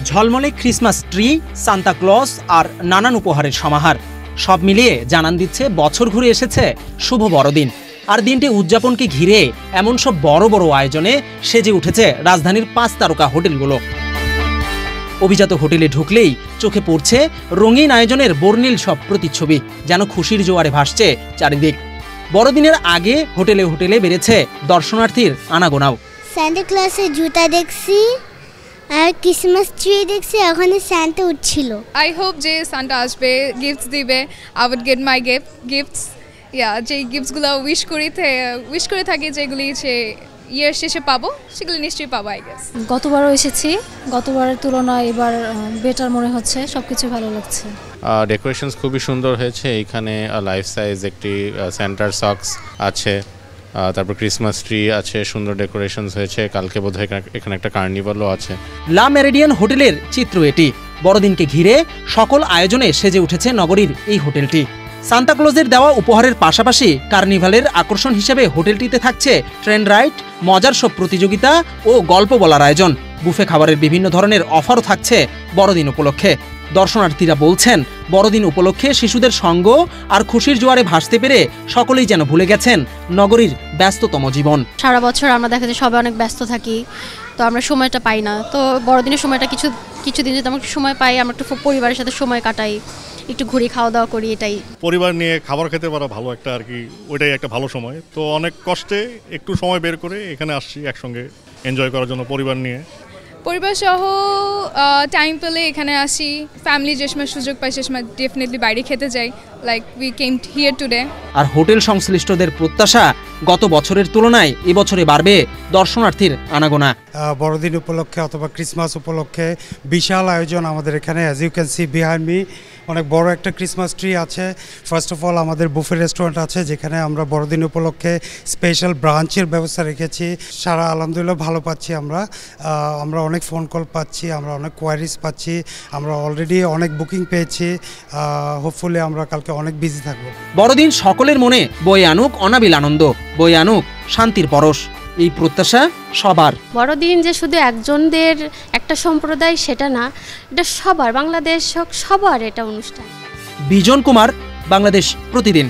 ঝলমলে Christmas tree, Santa Claus আর নানান উপহারের সমাহার সব মিলিয়ে জানান দিচ্ছে বছর ঘুরে এসেছে শুভ বড়দিন। আর দিনটি উদযাপনকে ঘিরে এমন সব বড় বড় আয়োজনে সেজে উঠেছে রাজধানীর 5 তারকা হোটেলগুলো। অভিজাত হোটেলে ঢুকলেই চোখে পড়ছে রঙিন আয়োজনের বর্ণিল সব প্রতিচ্ছবি, যেন খুশির জোয়ারে ভাসছে চারিদিক। বড়দিনের আগে হোটেলে হোটেলে বেড়েছে দর্শনার্থীর আনাগোনাও। সান্তা ক্লজের জুতা দেখছি আর ক্রিসমাস ট্রি দেখছি, ওখানে সান্তা উঠছিল। আই হোপ যে সান্তা আসবে, গিফটস দিবে। I would get my gifts. যে গিফটসগুলো উইশ করে থাকি, যেগুলি সে ইয়ার শেষে পাবো, সেগুলো নিশ্চয়ই পাবো আই গেস। গতবারও এসেছি, গতবারের তুলনায় এবার বেটার মনে হচ্ছে, সবকিছু ভালো লাগছে। ডেকোরেশনস খুবই সুন্দর হয়েছে। এইখানে লাইফ সাইজ একটি সেন্টার সক্স আছে, তারপর ক্রিসমাস ট্রি আছে, সুন্দর ডেকোরেশনস হয়েছে। কালকে বোধহয় এখানে একটা কার্নিভালও আছে। লা মেরিডিয়ান হোটেলের চিত্র এটি। বড়দিনকে ঘিরে সকল আয়োজনে সেজে উঠেছে নগরীর এই হোটেলটি। সান্তা ক্লজের দেওয়া উপহারের পাশাপাশি কার্নিভালের আকর্ষণ হিসেবে হোটেলটিতে থাকছে ট্রেন রাইড, মজার সব প্রতিযোগিতা ও গল্প বলার আয়োজন। বুফে খাবারের বিভিন্ন ধরনের অফারও থাকছে বড়দিন উপলক্ষে। দর্শনার্থীরা বলছেন, বড়দিন উপলক্ষে শিশুদের সঙ্গ আর খুশির জোয়ারে ভাসতে পেরে সকলেই যেন ভুলে গেছেন নগরীর ব্যস্ততম জীবন। সারা বছর আমরা দেখা যায় সবাই অনেক ব্যস্ত থাকি, তো আমরা সময়টা পাই না। তো বড়দিনের সময়টা কিছুদিন যদি আমরা সময় পাই, আমরা একটু পরিবারের সাথে সময় কাটাই, একটু ঘুরি, খাওয়া দাওয়া করি। এটাই পরিবার নিয়ে খাবার খেতে পারা ভালো একটা আর কি, ওইটাই একটা ভালো সময়। তো অনেক কষ্টে একটু সময় বের করে এখানে আসছি একসঙ্গে এনজয় করার জন্য পরিবার সহ টাইম পেলে এখানে আসি। ফ্যামিলি যে সময় সুযোগ পাই সে সময় ডেফিনেটলি বাইরে খেতে যাই, like we came here today. আর হোটেল সংশ্লিষ্টদের প্রত্যাশা, গত বছরের তুলনায় এবছরে বাড়বে দর্শনার্থীর আনাগোনা। বড়দিন উপলক্ষে অথবা ক্রিসমাস উপলক্ষে বিশাল আয়োজন আমাদের এখানে। As you can see behind me, অনেক বড় একটা ক্রিসমাস ট্রি আছে। ফার্স্ট অফ অল আমাদের বুফে রেস্টুরেন্ট আছে, যেখানে আমরা বড়দিন উপলক্ষে স্পেশাল ব্রাঞ্চের ব্যবস্থা রেখেছি। সারা আলহামদুলিল্লাহ ভালো পাচ্ছি আমরা অনেক ফোন কল পাচ্ছি, আমরা অনেক কোয়ারিজ পাচ্ছি, আমরা অলরেডি অনেক বুকিং পেয়েছি। হোপফুলি আমরা কালকে অনেক বিজি থাকবো। বড়দিন সকলের মনে বয়ে আনুক অনাবিল আনন্দ, বয়ে আনুক শান্তির পরশ, এই প্রত্যাশা সবার। বড়দিন যে শুধু একজনদের একটা সম্প্রদায় সেটা না, এটা সবার, বাংলাদেশ সবার এটা অনুষ্ঠান। বিজন কুমার, বাংলাদেশ প্রতিদিন।